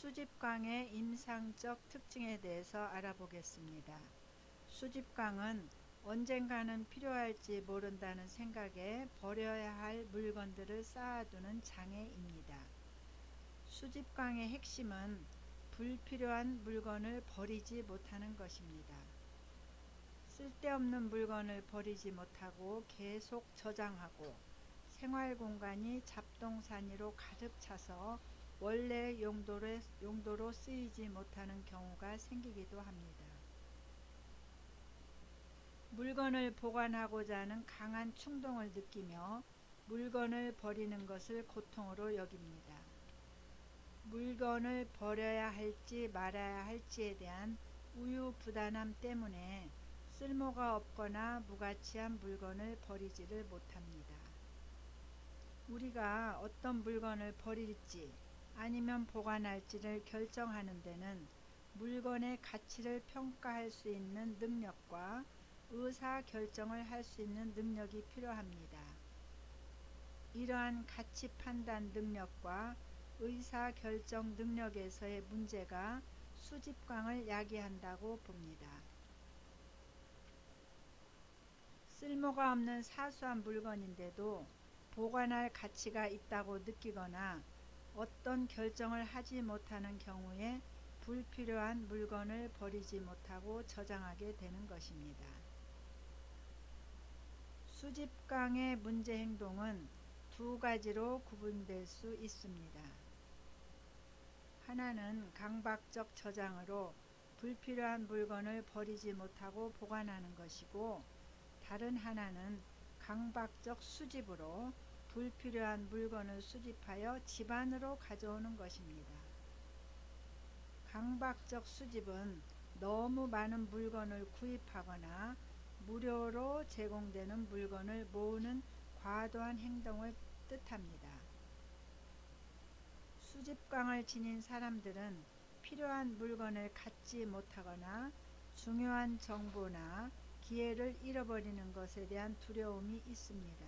수집광의 임상적 특징에 대해서 알아보겠습니다. 수집광은 언젠가는 필요할지 모른다는 생각에 버려야 할 물건들을 쌓아두는 장애입니다. 수집광의 핵심은 불필요한 물건을 버리지 못하는 것입니다. 쓸데없는 물건을 버리지 못하고 계속 저장하고 생활 공간이 잡동사니로 가득 차서 원래 용도로 쓰이지 못하는 경우가 생기기도 합니다. 물건을 보관하고자 하는 강한 충동을 느끼며 물건을 버리는 것을 고통으로 여깁니다. 물건을 버려야 할지 말아야 할지에 대한 우유부단함 때문에 쓸모가 없거나 무가치한 물건을 버리지를 못합니다. 우리가 어떤 물건을 버릴지 아니면 보관할지를 결정하는 데는 물건의 가치를 평가할 수 있는 능력과 의사결정을 할 수 있는 능력이 필요합니다. 이러한 가치 판단 능력과 의사결정 능력에서의 문제가 수집광을 야기한다고 봅니다. 쓸모가 없는 사소한 물건인데도 보관할 가치가 있다고 느끼거나 어떤 결정을 하지 못하는 경우에 불필요한 물건을 버리지 못하고 저장하게 되는 것입니다. 수집광의 문제 행동은 두 가지로 구분될 수 있습니다. 하나는 강박적 저장으로 불필요한 물건을 버리지 못하고 보관하는 것이고, 다른 하나는 강박적 수집으로 불필요한 물건을 수집하여 집 안으로 가져오는 것입니다. 강박적 수집은 너무 많은 물건을 구입하거나 무료로 제공되는 물건을 모으는 과도한 행동을 뜻합니다. 수집광을 지닌 사람들은 필요한 물건을 갖지 못하거나 중요한 정보나 기회를 잃어버리는 것에 대한 두려움이 있습니다.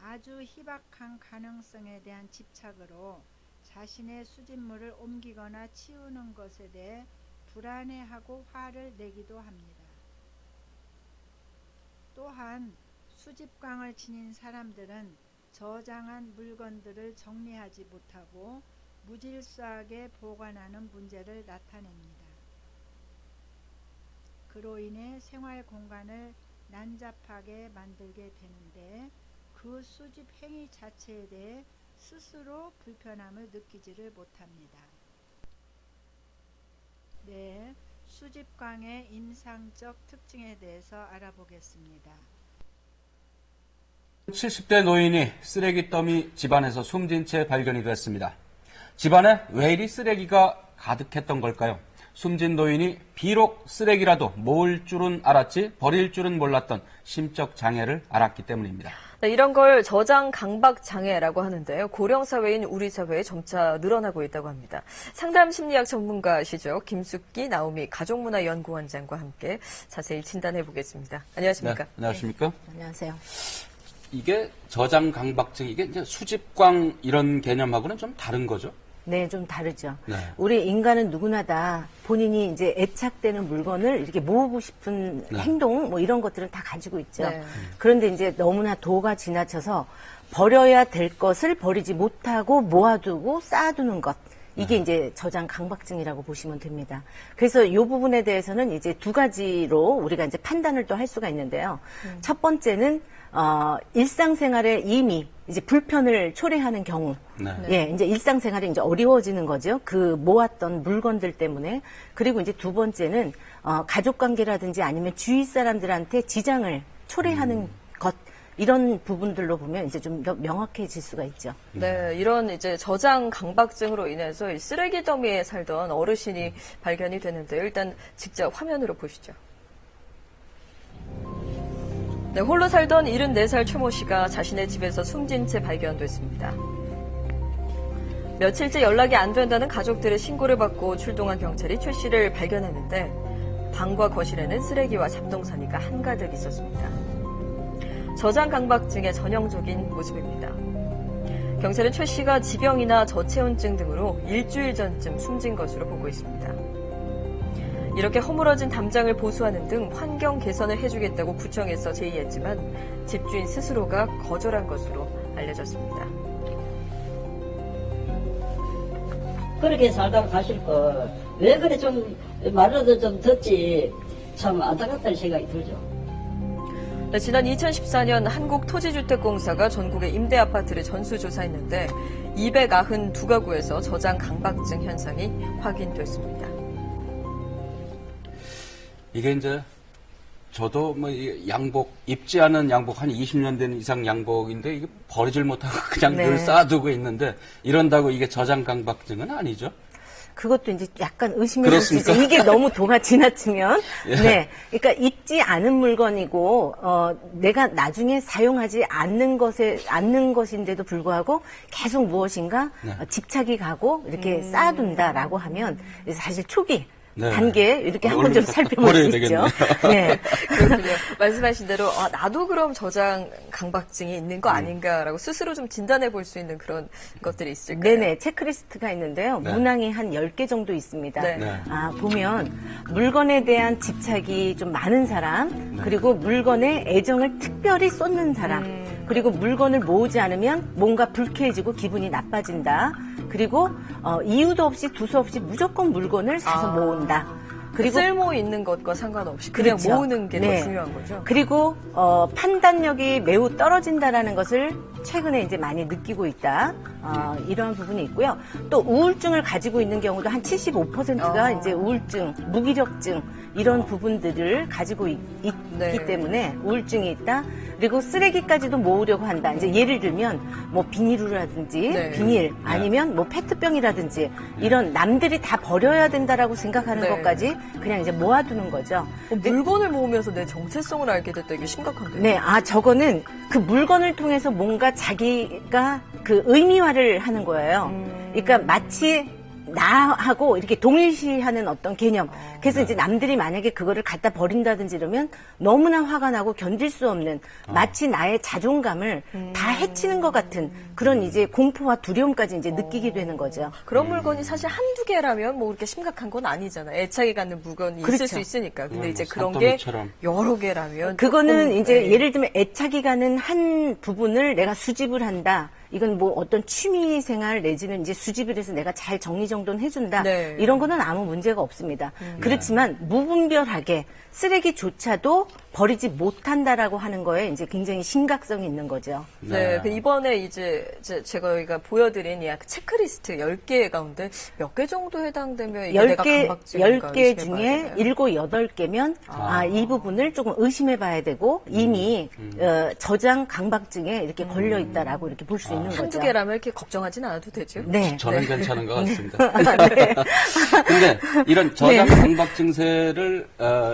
아주 희박한 가능성에 대한 집착으로 자신의 수집물을 옮기거나 치우는 것에 대해 불안해하고 화를 내기도 합니다. 또한 수집광을 지닌 사람들은 저장한 물건들을 정리하지 못하고 무질서하게 보관하는 문제를 나타냅니다. 그로 인해 생활 공간을 난잡하게 만들게 되는데, 그 수집 행위 자체에 대해 스스로 불편함을 느끼지를 못합니다. 네, 수집광의 임상적 특징에 대해서 알아보겠습니다. 70대 노인이 쓰레기 더미 집안에서 숨진 채 발견이 됐습니다. 집안에 왜 이리 쓰레기가 가득했던 걸까요? 숨진 노인이 비록 쓰레기라도 모을 줄은 알았지 버릴 줄은 몰랐던 심적 장애를 알았기 때문입니다. 네, 이런 걸 저장 강박 장애라고 하는데요. 고령 사회인 우리 사회에 점차 늘어나고 있다고 합니다. 상담 심리학 전문가시죠. 김숙기 나오미 가족문화연구원장과 함께 자세히 진단해 보겠습니다. 안녕하십니까? 네, 안녕하십니까? 네, 안녕하세요. 이게 저장 강박증, 이게 이제 수집광 이런 개념하고는 좀 다른 거죠? 네, 좀 다르죠. 네. 우리 인간은 누구나 다 본인이 이제 애착되는 물건을 이렇게 모으고 싶은 네. 행동, 뭐 이런 것들은 다 가지고 있죠. 네. 그런데 이제 너무나 도가 지나쳐서 버려야 될 것을 버리지 못하고 모아두고 쌓아두는 것. 이게 이제 저장 강박증이라고 보시면 됩니다. 그래서 이 부분에 대해서는 이제 두 가지로 우리가 이제 판단을 또 할 수가 있는데요. 첫 번째는 일상생활에 이미 이제 불편을 초래하는 경우, 네. 예, 이제 일상생활이 이제 어려워지는 거죠. 그 모았던 물건들 때문에. 그리고 이제 두 번째는 가족관계라든지 아니면 주위 사람들한테 지장을 초래하는 것. 이런 부분들로 보면 이제 좀 더 명확해질 수가 있죠. 네, 이런 이제 저장 강박증으로 인해서 이 쓰레기 더미에 살던 어르신이 발견이 되는데요. 일단 직접 화면으로 보시죠. 네, 홀로 살던 74살 최모 씨가 자신의 집에서 숨진 채 발견됐습니다. 며칠째 연락이 안 된다는 가족들의 신고를 받고 출동한 경찰이 최 씨를 발견했는데, 방과 거실에는 쓰레기와 잡동사니가 한가득 있었습니다. 저장 강박증의 전형적인 모습입니다. 경찰은 최 씨가 지병이나 저체온증 등으로 일주일 전쯤 숨진 것으로 보고 있습니다. 이렇게 허물어진 담장을 보수하는 등 환경 개선을 해주겠다고 구청에서 제의했지만 집주인 스스로가 거절한 것으로 알려졌습니다. 그렇게 살다가 가실 걸 왜 그래 좀 말로도 좀 듣지 참 안타깝다는 생각이 들죠. 네, 지난 2014년 한국토지주택공사가 전국의 임대아파트를 전수조사했는데 292가구에서 저장 강박증 현상이 확인됐습니다. 이게 이제 저도 뭐 양복 입지 않은 양복 한 20년 된 이상 양복인데 이게 버리질 못하고 그냥 네. 늘 쌓아두고 있는데 이런다고 이게 저장 강박증은 아니죠? 그것도 이제 약간 의심을 그렇습니까? 하시죠. 이게 너무 도가 지나치면. 예. 네. 그러니까 입지 않은 물건이고, 내가 나중에 사용하지 않는 것인데도 불구하고 계속 무엇인가 네. 집착이 가고 이렇게 쌓아둔다라고 하면 사실 초기 네. 단계 이렇게 한번 얼른 좀 다 살펴볼 수 버려야 있죠. 네. 그렇군요. 말씀하신 대로 나도 그럼 저장 강박증이 있는 거 아닌가라고 스스로 좀 진단해 볼 수 있는 그런 것들이 있을까요? 네네, 체크리스트가 있는데요. 네. 문항이 한 10개 정도 있습니다. 네. 네. 보면 물건에 대한 집착이 좀 많은 사람, 그리고 물건에 애정을 특별히 쏟는 사람, 그리고 물건을 모으지 않으면 뭔가 불쾌해지고 기분이 나빠진다. 그리고 이유도 없이 두서 없이 무조건 물건을 사서 모은다. 그리고 쓸모 있는 것과 상관없이 그냥 그렇죠. 모으는 게 더 네. 중요한 거죠. 그리고 판단력이 매우 떨어진다라는 것을 최근에 이제 많이 느끼고 있다. 이러한 부분이 있고요. 또 우울증을 가지고 있는 경우도 한 75%가 이제 우울증, 무기력증 이런 부분들을 가지고 있기 네. 때문에 우울증이 있다. 그리고 쓰레기까지도 모으려고 한다. 이제 예를 들면 뭐 비닐루라든지 네. 비닐 아니면 뭐 페트병이라든지 이런 남들이 다 버려야 된다라고 생각하는 네. 것까지 그냥 이제 모아두는 거죠. 물건을 모으면서 내 정체성을 알게 됐다. 이게 심각한데요. 네, 저거는 그 물건을 통해서 뭔가 자기가 그 의미화를 하는 거예요. 그러니까 마치 나하고 이렇게 동일시하는 어떤 개념. 그래서 이제 남들이 만약에 그거를 갖다 버린다든지 이러면 너무나 화가 나고 견딜 수 없는 마치 나의 자존감을 다 해치는 것 같은 그런 이제 공포와 두려움까지 이제 느끼게 되는 거죠. 그런 물건이 사실 한두 개라면 뭐 그렇게 심각한 건 아니잖아요. 애착이 갖는 물건이 그렇죠. 있을 수 있으니까. 근데 뭐 이제 그런 게 산더미처럼. 여러 개라면 그거는 조금, 이제 네. 예를 들면 애착이 가는 한 부분을 내가 수집을 한다. 이건 뭐 어떤 취미 생활 내지는 이제 수집을 해서 내가 잘 정리정돈 해준다. 네. 이런 거는 아무 문제가 없습니다. 그렇지만 무분별하게 쓰레기조차도 버리지 못한다라고 하는 거에 이제 굉장히 심각성이 있는 거죠. 네, 그 이번에 이제 제가 보여드린 이 체크리스트 10개 가운데 몇 개 정도 해당되면 이게 내가 10개, 강박증인가 10개 의심해봐야 중에 되나요? 7, 8개면 이 부분을 조금 의심해 봐야 되고 이미 저장 강박증에 이렇게 걸려 있다라고 이렇게 볼 수 있는 한두 거죠. 개라면 이렇게 걱정하지는 않아도 되죠. 네. 저는 괜찮은 것 같습니다. 근데 이런 저장 강박 증세를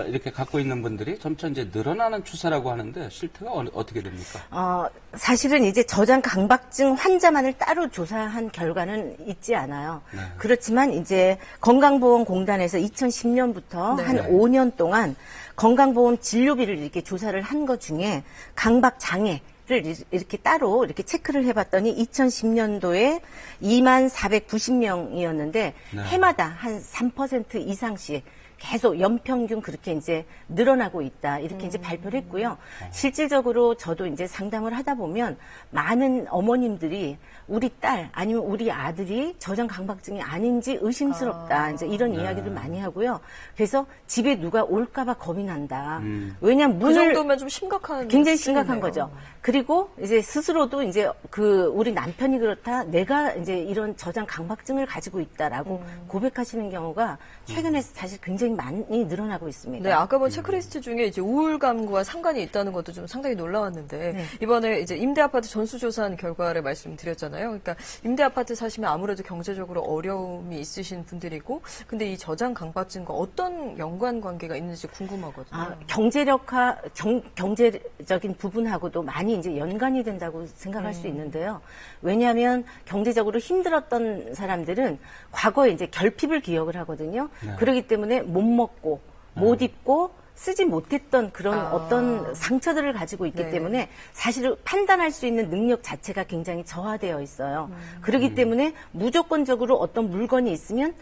이렇게 갖고 있는 분들이 점차 이제 늘어나는 추세라고 하는데 실태가 어떻게 됩니까? 사실은 이제 저장 강박증 환자만을 따로 조사한 결과는 있지 않아요. 그렇지만 이제 건강보험공단에서 2010년부터 네. 한 5년 동안 건강보험 진료비를 이렇게 조사를 한 것 중에 강박 장애 를 이렇게 따로 이렇게 체크를 해봤더니 2010년도에 2490명이었는데 네. 해마다 한 3% 이상씩 계속 연평균 그렇게 이제 늘어나고 있다. 이렇게 이제 발표를 했고요. 실질적으로 저도 이제 상담을 하다 보면 많은 어머님들이 우리 딸 아니면 우리 아들이 저장 강박증이 아닌지 의심스럽다. 이제 이런 이야기를 많이 하고요. 그래서 집에 누가 올까봐 겁이 난다. 왜냐면 그 문을 정도면 좀 심각한 굉장히 심각한 수준이네요. 거죠. 그리고 이제 스스로도 이제 우리 남편이 그렇다. 내가 이제 이런 저장 강박증을 가지고 있다라고 고백하시는 경우가 최근에 사실 굉장히 많이 늘어나고 있습니다. 네, 아까 본 체크리스트 중에 이제 우울감과 상관이 있다는 것도 좀 상당히 놀라웠는데 네. 이번에 이제 임대아파트 전수조사한 결과를 말씀드렸잖아요. 그러니까 임대아파트 사시면 아무래도 경제적으로 어려움이 있으신 분들이고, 근데 이 저장 강박증과 어떤 연관관계가 있는지 궁금하거든요. 경제적인 부분하고도 많이 이제 연관이 된다고 생각할 수 있는데요. 왜냐하면 경제적으로 힘들었던 사람들은 과거에 이제 결핍을 기억을 하거든요. 그렇기 때문에 못 먹고 못 입고 쓰지 못했던 그런 아. 어떤 상처들을 가지고 있기 네. 때문에 사실은 판단할 수 있는 능력 자체가 굉장히 저하되어 있어요. 그렇기 때문에 무조건적으로 어떤 물건이 있으면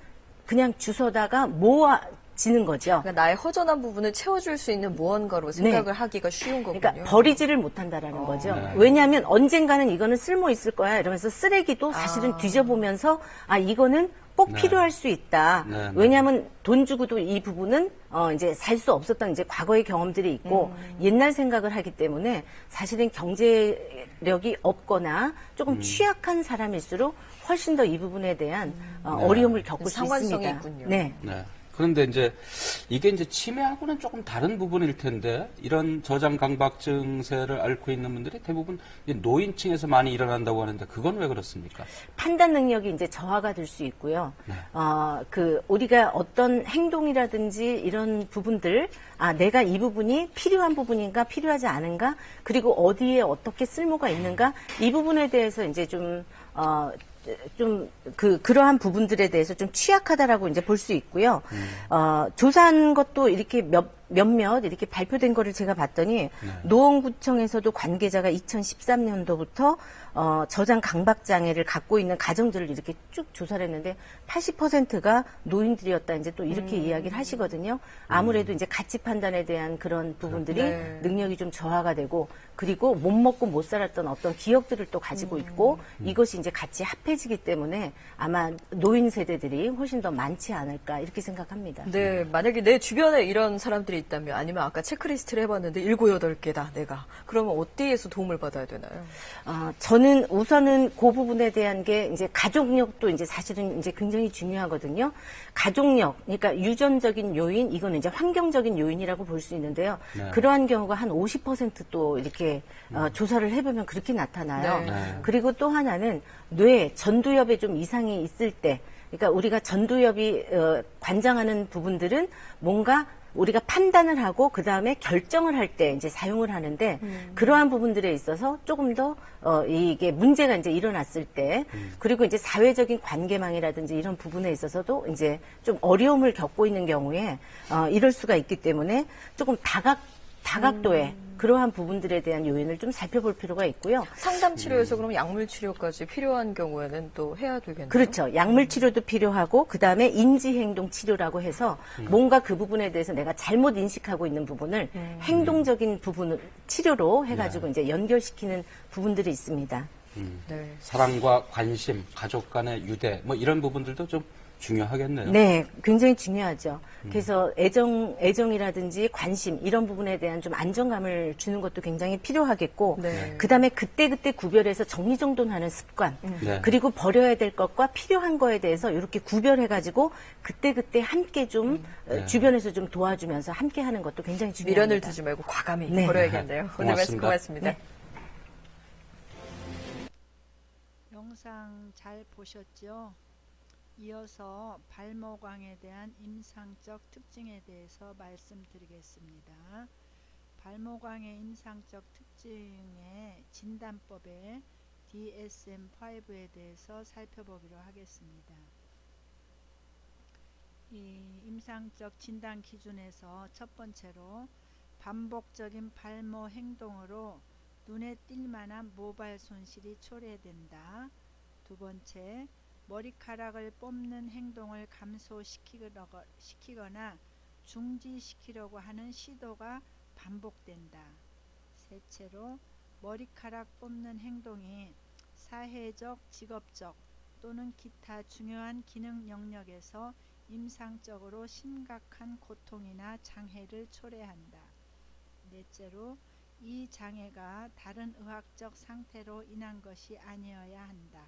그냥 주워다가 모아지는 거죠. 그러니까 나의 허전한 부분을 채워줄 수 있는 무언가로 생각을 하기가 쉬운 거군요. 그러니까 버리지를 못한다라는 거죠. 네. 왜냐하면 언젠가는 이거는 쓸모 있을 거야 이러면서 쓰레기도 사실은 뒤져보면서 이거는 꼭 네. 필요할 수 있다. 네, 네. 왜냐하면 돈 주고도 이 부분은 이제 살 수 없었던 이제 과거의 경험들이 있고 옛날 생각을 하기 때문에 사실은 경제력이 없거나 조금 취약한 사람일수록 훨씬 더 이 부분에 대한 어려움을 겪을 수 상관성이 있습니다. 있군요. 네. 네. 그런데 이제 이게 이제 치매하고는 조금 다른 부분일 텐데 이런 저장 강박 증세를 앓고 있는 분들이 대부분 이제 노인층에서 많이 일어난다고 하는데 그건 왜 그렇습니까? 판단 능력이 이제 저하가 될 수 있고요. 우리가 어떤 행동이라든지 이런 부분들, 내가 이 부분이 필요한 부분인가, 필요하지 않은가, 그리고 어디에 어떻게 쓸모가 있는가, 이 부분에 대해서 이제 그러한 부분들에 대해서 좀 취약하다라고 이제 볼 수 있고요. 조사한 것도 이렇게 몇몇 이렇게 발표된 거를 제가 봤더니 노원구청에서도 관계자가 2013년도부터 저장 강박 장애를 갖고 있는 가정들을 이렇게 쭉 조사를 했는데 80%가 노인들이었다 이제 또 이렇게 이야기를 하시거든요. 아무래도 이제 가치 판단에 대한 그런 부분들이 네. 능력이 좀 저하가 되고 그리고 못 먹고 못 살았던 어떤 기억들을 또 가지고 있고 이것이 이제 같이 합해지기 때문에 아마 노인 세대들이 훨씬 더 많지 않을까 이렇게 생각합니다. 네, 만약에 내 주변에 이런 사람들이 있다면 아니면 아까 체크리스트를 해봤는데 7, 8개다 내가. 그러면 어디에서 도움을 받아야 되나요? 저는 우선은 그 부분에 대한 게 이제 가족력도 이제 사실은 이제 굉장히 중요하거든요. 가족력, 그러니까 유전적인 요인, 이거는 이제 환경적인 요인이라고 볼 수 있는데요. 네. 그러한 경우가 한 50%또 이렇게 조사를 해보면 그렇게 나타나요. 네. 그리고 또 하나는 뇌, 전두엽에 좀 이상이 있을 때, 그러니까 우리가 전두엽이 관장하는 부분들은 뭔가 우리가 판단을 하고 그 다음에 결정을 할 때 이제 사용을 하는데 그러한 부분들에 있어서 조금 더 이게 문제가 이제 일어났을 때 그리고 이제 사회적인 관계망이라든지 이런 부분에 있어서도 이제 좀 어려움을 겪고 있는 경우에 이럴 수가 있기 때문에 조금 다각도의 그러한 부분들에 대한 요인을 좀 살펴볼 필요가 있고요. 상담 치료에서 그럼 약물 치료까지 필요한 경우에는 또 해야 되겠네요. 그렇죠. 약물 치료도 필요하고 그다음에 인지행동 치료라고 해서 뭔가 그 부분에 대해서 내가 잘못 인식하고 있는 부분을 행동적인 부분을 치료로 해가지고 이제 연결시키는 부분들이 있습니다. 네. 사랑과 관심, 가족 간의 유대 뭐 이런 부분들도 좀 중요하겠네요. 네, 굉장히 중요하죠. 그래서 애정이라든지 관심 이런 부분에 대한 좀 안정감을 주는 것도 굉장히 필요하겠고, 네. 그다음에 그때 구별해서 정리정돈하는 습관, 네. 그리고 버려야 될 것과 필요한 거에 대해서 이렇게 구별해가지고 그때 함께 좀 주변에서 좀 도와주면서 함께 하는 것도 굉장히 중요합니다. 미련을 두지 말고 과감히 네. 버려야겠네요. 오늘 말씀 고맙습니다. 고맙습니다. 영상 잘 보셨죠? 이어서 발모광에 대한 임상적 특징에 대해서 말씀드리겠습니다. 발모광의 임상적 특징의 진단법의 DSM-5에 대해서 살펴보기로 하겠습니다. 이 임상적 진단 기준에서 첫 번째로 반복적인 발모 행동으로 눈에 띌 만한 모발 손실이 초래된다. 두 번째, 머리카락을 뽑는 행동을 감소시키거나 중지시키려고 하는 시도가 반복된다. 셋째로, 머리카락 뽑는 행동이 사회적, 직업적 또는 기타 중요한 기능 영역에서 임상적으로 심각한 고통이나 장애를 초래한다. 넷째로, 이 장애가 다른 의학적 상태로 인한 것이 아니어야 한다.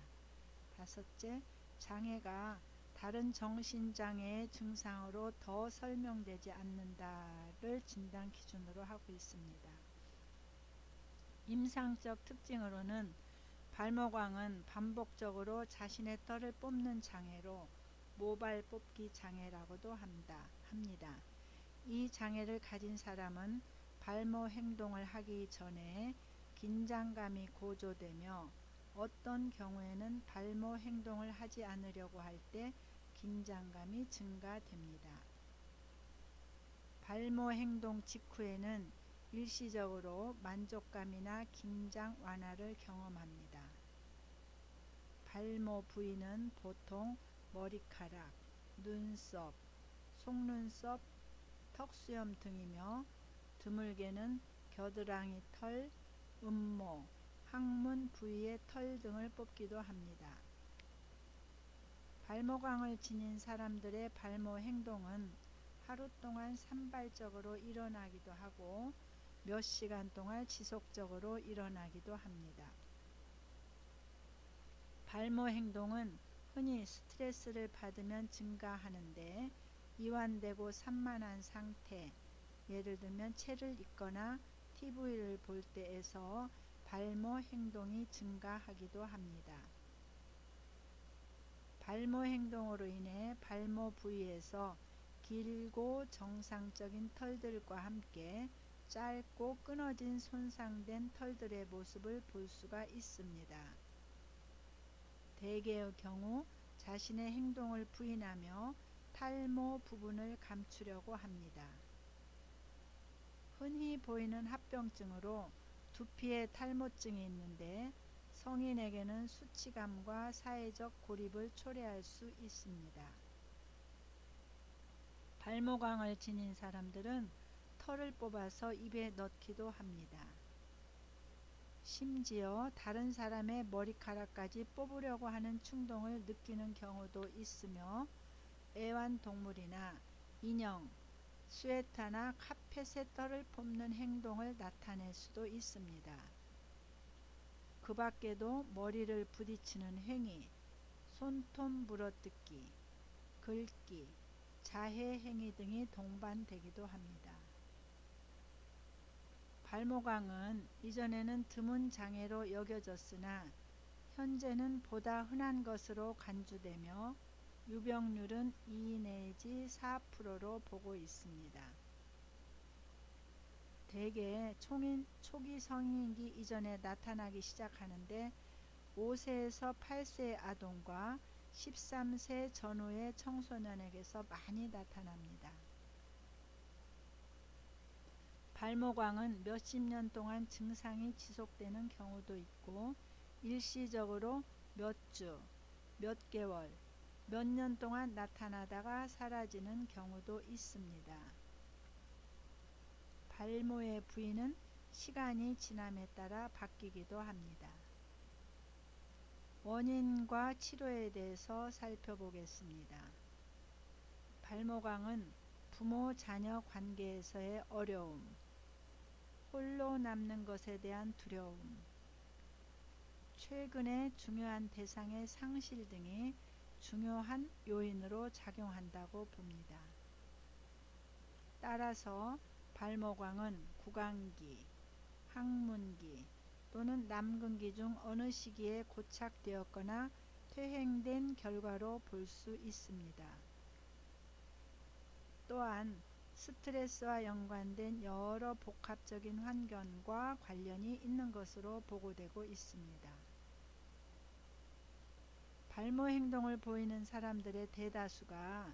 다섯째, 장애가 다른 정신장애의 증상으로 더 설명되지 않는다를 진단 기준으로 하고 있습니다. 임상적 특징으로는 발모광은 반복적으로 자신의 털을 뽑는 장애로 모발 뽑기 장애라고도 합니다. 이 장애를 가진 사람은 발모 행동을 하기 전에 긴장감이 고조되며 어떤 경우에는 발모 행동을 하지 않으려고 할 때 긴장감이 증가됩니다. 발모 행동 직후에는 일시적으로 만족감이나 긴장 완화를 경험합니다. 발모 부위는 보통 머리카락, 눈썹, 속눈썹, 턱수염 등이며 드물게는 겨드랑이 털, 음모, 항문 부위의 털 등을 뽑기도 합니다. 발모광을 지닌 사람들의 발모 행동은 하루 동안 산발적으로 일어나기도 하고 몇 시간 동안 지속적으로 일어나기도 합니다. 발모 행동은 흔히 스트레스를 받으면 증가하는데 이완되고 산만한 상태, 예를 들면 책을 읽거나 TV를 볼 때에서 발모 행동이 증가하기도 합니다. 발모 행동으로 인해 발모 부위에서 길고 정상적인 털들과 함께 짧고 끊어진 손상된 털들의 모습을 볼 수가 있습니다. 대개의 경우 자신의 행동을 부인하며 탈모 부분을 감추려고 합니다. 흔히 보이는 합병증으로 두피에 탈모증이 있는데 성인에게는 수치감과 사회적 고립을 초래할 수 있습니다. 발모광을 지닌 사람들은 털을 뽑아서 입에 넣기도 합니다. 심지어 다른 사람의 머리카락까지 뽑으려고 하는 충동을 느끼는 경우도 있으며 애완동물이나 인형, 스웨터나 카펫의 털을 뽑는 행동을 나타낼 수도 있습니다. 그 밖에도 머리를 부딪히는 행위, 손톱 물어뜯기, 긁기, 자해 행위 등이 동반되기도 합니다. 발모광은 이전에는 드문 장애로 여겨졌으나 현재는 보다 흔한 것으로 간주되며 유병률은 2 내지 4%로 보고 있습니다. 대개 초기 성인기 이전에 나타나기 시작하는데 5세에서 8세의 아동과 13세 전후의 청소년에게서 많이 나타납니다. 발모광은 몇십 년 동안 증상이 지속되는 경우도 있고 일시적으로 몇 주, 몇 개월, 몇 년 동안 나타나다가 사라지는 경우도 있습니다. 발모의 부위는 시간이 지남에 따라 바뀌기도 합니다. 원인과 치료에 대해서 살펴보겠습니다. 발모광은 부모-자녀 관계에서의 어려움, 홀로 남는 것에 대한 두려움, 최근에 중요한 대상의 상실 등이 중요한 요인으로 작용한다고 봅니다. 따라서 발모광은 구강기, 항문기 또는 남근기 중 어느 시기에 고착되었거나 퇴행된 결과로 볼 수 있습니다. 또한 스트레스와 연관된 여러 복합적인 환경과 관련이 있는 것으로 보고되고 있습니다. 발모 행동을 보이는 사람들의 대다수가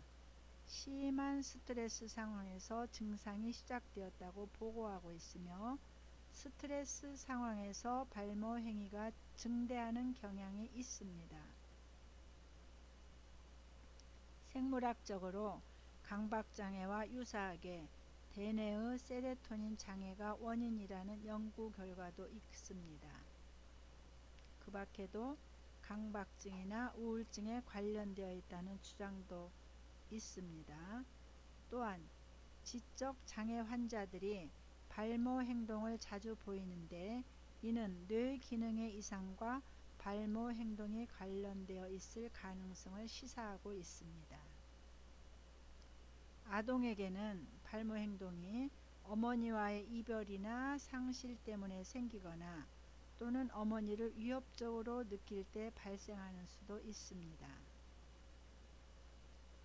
심한 스트레스 상황에서 증상이 시작되었다고 보고하고 있으며 스트레스 상황에서 발모 행위가 증대하는 경향이 있습니다. 생물학적으로 강박장애와 유사하게 대뇌의 세로토닌 장애가 원인이라는 연구 결과도 있습니다. 그 밖에도 강박증이나 우울증에 관련되어 있다는 주장도 있습니다. 또한 지적 장애 환자들이 발모 행동을 자주 보이는데 이는 뇌 기능의 이상과 발모 행동이 관련되어 있을 가능성을 시사하고 있습니다. 아동에게는 발모 행동이 어머니와의 이별이나 상실 때문에 생기거나 또는 어머니를 위협적으로 느낄 때 발생하는 수도 있습니다.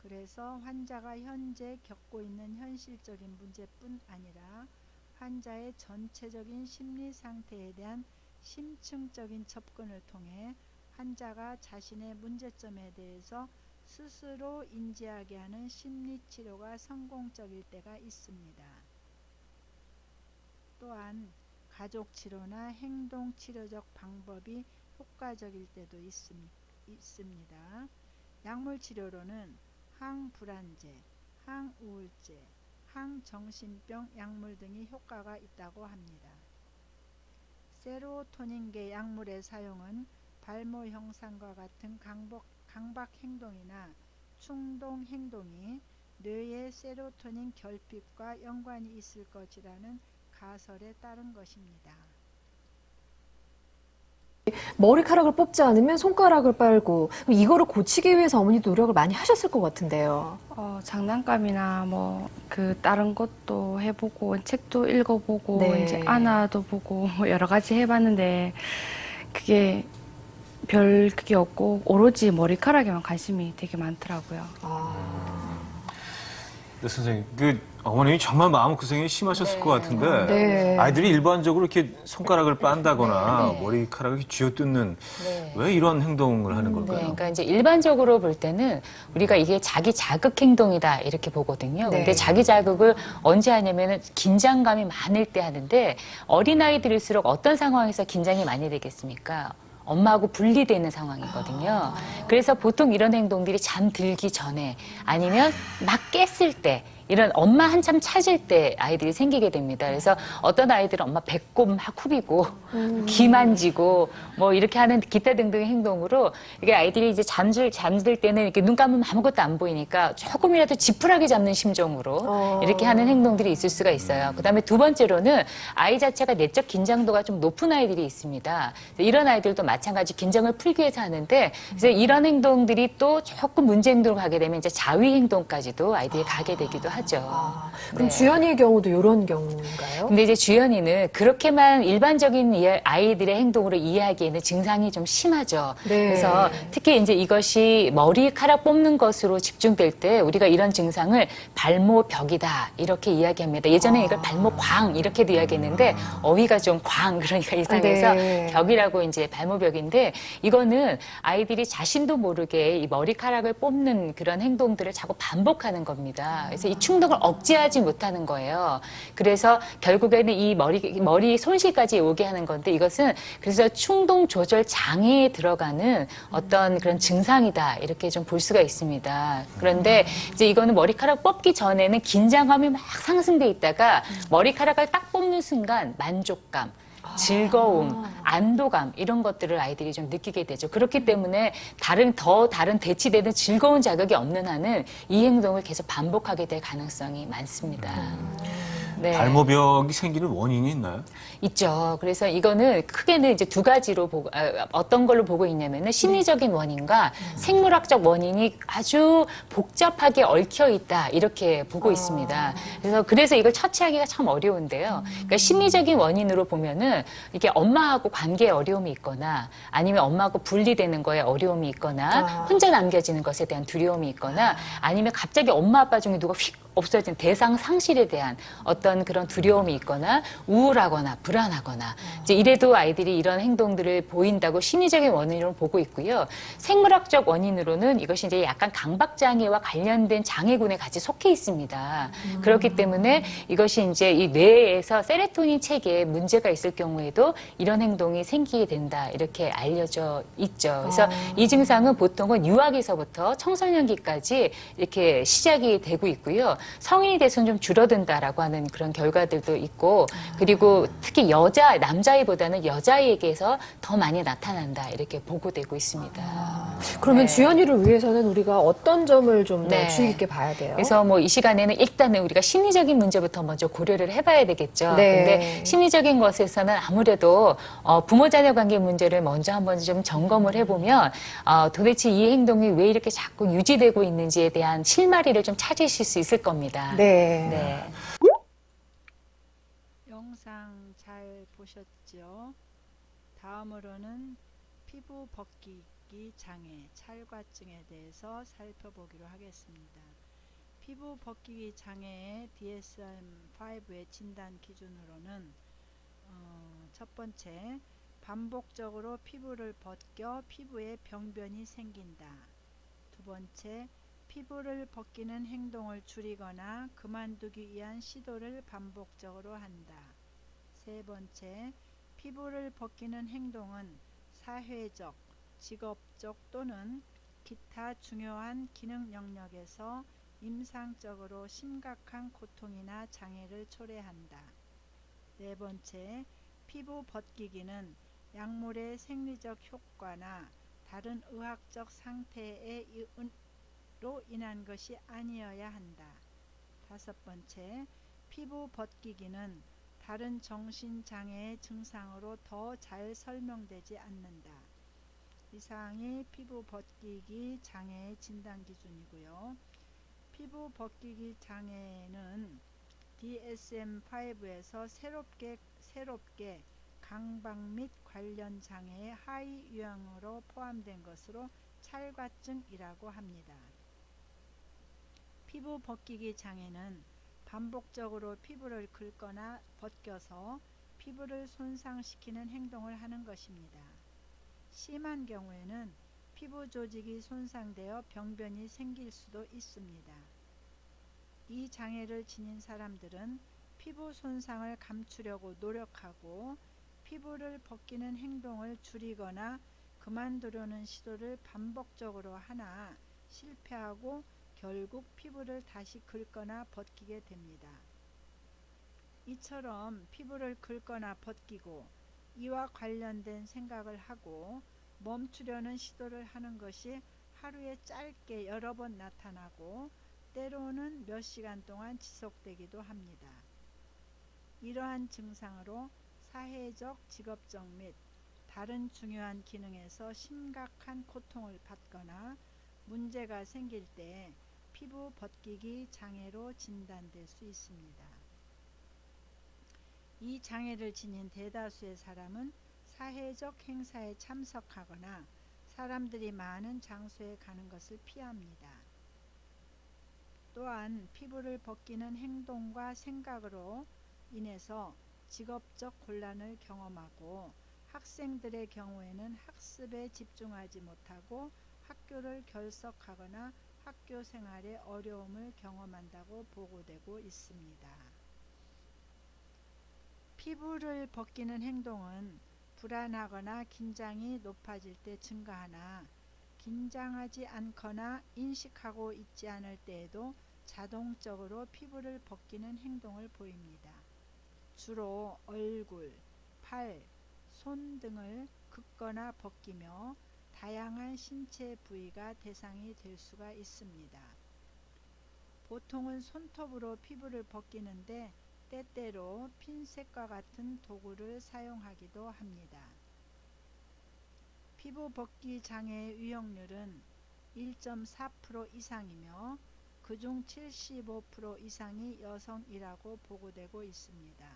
그래서 환자가 현재 겪고 있는 현실적인 문제뿐 아니라 환자의 전체적인 심리 상태에 대한 심층적인 접근을 통해 환자가 자신의 문제점에 대해서 스스로 인지하게 하는 심리치료가 성공적일 때가 있습니다. 또한 가족치료나 행동치료적 방법이 효과적일 때도 있습니다. 약물치료로는 항불안제, 항우울제, 항정신병 약물 등이 효과가 있다고 합니다. 세로토닌계 약물의 사용은 발모 형상과 같은 강박 행동이나 충동 행동이 뇌의 세로토닌 결핍과 연관이 있을 것이라는 가설에 따른 것입니다. 머리카락을 뽑지 않으면 손가락을 빨고 이거를 고치기 위해서 어머니 노력을 많이 하셨을 것 같은데요. 장난감이나 뭐 다른 것도 해보고 책도 읽어보고 네. 이제 안아도 보고 뭐 여러 가지 해봤는데 그게 그게 없고 오로지 머리카락에만 관심이 되게 많더라고요. 네, 선생님, 어머님이 정말 마음고생이 심하셨을 것 같은데, 네. 아이들이 일반적으로 이렇게 손가락을 빤다거나 머리카락을 쥐어뜯는, 왜 이런 행동을 하는 걸까요? 그러니까 이제 일반적으로 볼 때는 우리가 이게 자기 자극 행동이다 이렇게 보거든요. 네. 근데 자기 자극을 언제 하냐면은 긴장감이 많을 때 하는데 어린아이들일수록 어떤 상황에서 긴장이 많이 되겠습니까? 엄마하고 분리되는 상황이거든요. 그래서 보통 이런 행동들이 잠들기 전에 아니면 막 깼을 때 이런 엄마 한참 찾을 때 아이들이 생기게 됩니다. 그래서 어떤 아이들은 엄마 배꼽 막 후비고 귀 만지고 뭐 이렇게 하는 기타 등등의 행동으로 이게 아이들이 이제 잠들 때는 이렇게 눈 감으면 아무것도 안 보이니까 조금이라도 지푸라기 잡는 심정으로 이렇게 하는 행동들이 있을 수가 있어요. 그다음에 두 번째로는 아이 자체가 내적 긴장도가 좀 높은 아이들이 있습니다. 이런 아이들도 마찬가지 긴장을 풀기 위해서 하는데 그래서 이런 행동들이 또 조금 문제 행동을 가게 되면 이제 자위 행동까지도 아이들이 가게 되기도 하죠. 그럼 네. 주연이의 경우도 이런 경우인가요? 근데 이제 주연이는 그렇게만 일반적인 아이들의 행동으로 이해하기에는 증상이 좀 심하죠. 네. 그래서 특히 이제 이것이 머리카락 뽑는 것으로 집중될 때 우리가 이런 증상을 발모벽이다 이렇게 이야기합니다. 예전에 이걸 발모광 이렇게도 이야기했는데 어휘가 좀 광 그러니까 이상해서 네. 벽이라고 이제 발모벽인데 이거는 아이들이 자신도 모르게 이 머리카락을 뽑는 그런 행동들을 자꾸 반복하는 겁니다. 그래서 이 충동을 억제하지 못하는 거예요. 그래서 결국에는 이 머리 손실까지 오게 하는 건데 이것은 그래서 충동 조절 장애에 들어가는 어떤 그런 증상이다 이렇게 좀 볼 수가 있습니다. 그런데 이제 이거는 머리카락 뽑기 전에는 긴장감이 막 상승돼 있다가 머리카락을 딱 뽑는 순간 만족감, 즐거움, 안도감 이런 것들을 아이들이 좀 느끼게 되죠. 그렇기 때문에 다른 대치되는 즐거운 자극이 없는 한은 이 행동을 계속 반복하게 될 가능성이 많습니다. 네. 발모벽이 생기는 원인이 있나요? 있죠. 그래서 이거는 크게는 이제 두 가지로 어떤 걸로 보고 있냐면은 심리적인 원인과 생물학적 원인이 아주 복잡하게 얽혀 있다 이렇게 보고 있습니다. 그래서 이걸 처치하기가 참 어려운데요. 그러니까 심리적인 원인으로 보면은 이게 엄마하고 관계에 어려움이 있거나 아니면 엄마하고 분리되는 거에 어려움이 있거나 혼자 남겨지는 것에 대한 두려움이 있거나 아니면 갑자기 엄마 아빠 중에 누가 휙 없어진 대상 상실에 대한 어떤 그런 두려움이 있거나 우울하거나 불안하거나 이제 이래도 아이들이 이런 행동들을 보인다고 심리적인 원인으로 보고 있고요. 생물학적 원인으로는 이것이 이제 약간 강박 장애와 관련된 장애군에 같이 속해 있습니다. 그렇기 때문에 이것이 이제 이 뇌에서 세로토닌 체계에 문제가 있을 경우에도 이런 행동이 생기게 된다 이렇게 알려져 있죠. 그래서 이 증상은 보통은 유아기서부터 청소년기까지 이렇게 시작이 되고 있고요. 성인이 돼서는 좀 줄어든다라고 하는 그런 결과들도 있고 그리고 특히 남자아이보다는 여자아이에게서 더 많이 나타난다 이렇게 보고되고 있습니다. 그러면 네. 주연이를 위해서는 우리가 어떤 점을 좀 더 네. 주의 깊게 봐야 돼요? 그래서 뭐 이 시간에는 일단은 우리가 심리적인 문제부터 먼저 고려를 해봐야 되겠죠. 네. 근데 심리적인 것에서는 아무래도 부모 자녀 관계 문제를 먼저 한번 좀 점검을 해보면 도대체 이 행동이 왜 이렇게 자꾸 유지되고 있는지에 대한 실마리를 좀 찾으실 수 있을 겁니다. 네. 네. 영상 잘 보셨죠? 다음으로는 피부 벗기기 장애, 찰과증에 대해서 살펴보기로 하겠습니다. 피부 벗기기 장애의 DSM-5의 진단 기준으로는 첫 번째, 반복적으로 피부를 벗겨 피부에 병변이 생긴다. 두 번째, 피부를 벗기는 행동을 줄이거나 그만두기 위한 시도를 반복적으로 한다. 세 번째, 피부를 벗기는 행동은 사회적, 직업적 또는 기타 중요한 기능 영역에서 임상적으로 심각한 고통이나 장애를 초래한다. 네 번째, 피부 벗기기는 약물의 생리적 효과나 다른 의학적 상태로 인한 것이 아니어야 한다. 다섯 번째, 피부 벗기기는 다른 정신장애의 증상으로 더 잘 설명되지 않는다. 이상이 피부 벗기기 장애의 진단 기준이고요. 피부 벗기기 장애는 DSM-5에서 새롭게 강박 및 관련 장애의 하위 유형으로 포함된 것으로 찰과증이라고 합니다. 피부 벗기기 장애는 반복적으로 피부를 긁거나 벗겨서 피부를 손상시키는 행동을 하는 것입니다. 심한 경우에는 피부 조직이 손상되어 병변이 생길 수도 있습니다. 이 장애를 지닌 사람들은 피부 손상을 감추려고 노력하고 피부를 벗기는 행동을 줄이거나 그만두려는 시도를 반복적으로 하나 실패하고 결국 피부를 다시 긁거나 벗기게 됩니다. 이처럼 피부를 긁거나 벗기고 이와 관련된 생각을 하고 멈추려는 시도를 하는 것이 하루에 짧게 여러 번 나타나고 때로는 몇 시간 동안 지속되기도 합니다. 이러한 증상으로 사회적, 직업적 및 다른 중요한 기능에서 심각한 고통을 받거나 문제가 생길 때 피부 벗기기 장애로 진단될 수 있습니다. 이 장애를 지닌 대다수의 사람은 사회적 행사에 참석하거나 사람들이 많은 장소에 가는 것을 피합니다. 또한 피부를 벗기는 행동과 생각으로 인해서 직업적 곤란을 경험하고 학생들의 경우에는 학습에 집중하지 못하고 학교를 결석하거나 학교 생활에 어려움을 경험한다고 보고되고 있습니다. 피부를 벗기는 행동은 불안하거나 긴장이 높아질 때 증가하나 긴장하지 않거나 인식하고 있지 않을 때에도 자동적으로 피부를 벗기는 행동을 보입니다. 주로 얼굴, 팔, 손 등을 긋거나 벗기며 다양한 신체 부위가 대상이 될 수가 있습니다. 보통은 손톱으로 피부를 벗기는데 때때로 핀셋과 같은 도구를 사용하기도 합니다. 피부 벗기 장애의 위험률은 1.4% 이상이며 그중 75% 이상이 여성이라고 보고되고 있습니다.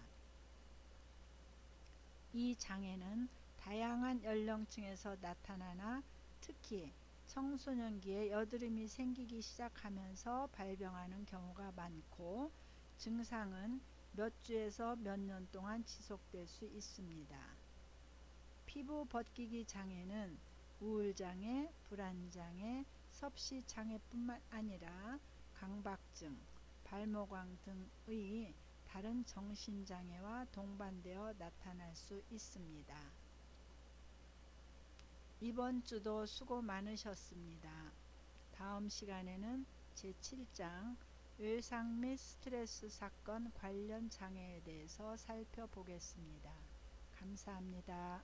이 장애는 다양한 연령층에서 나타나나 특히 청소년기에 여드름이 생기기 시작하면서 발병하는 경우가 많고 증상은 몇 주에서 몇 년 동안 지속될 수 있습니다. 피부 벗기기 장애는 우울장애, 불안장애, 섭씨장애뿐만 아니라 강박증, 발모광 등의 다른 정신장애와 동반되어 나타날 수 있습니다. 이번 주도 수고 많으셨습니다. 다음 시간에는 제7장 외상 및 스트레스 사건 관련 장애에 대해서 살펴보겠습니다. 감사합니다.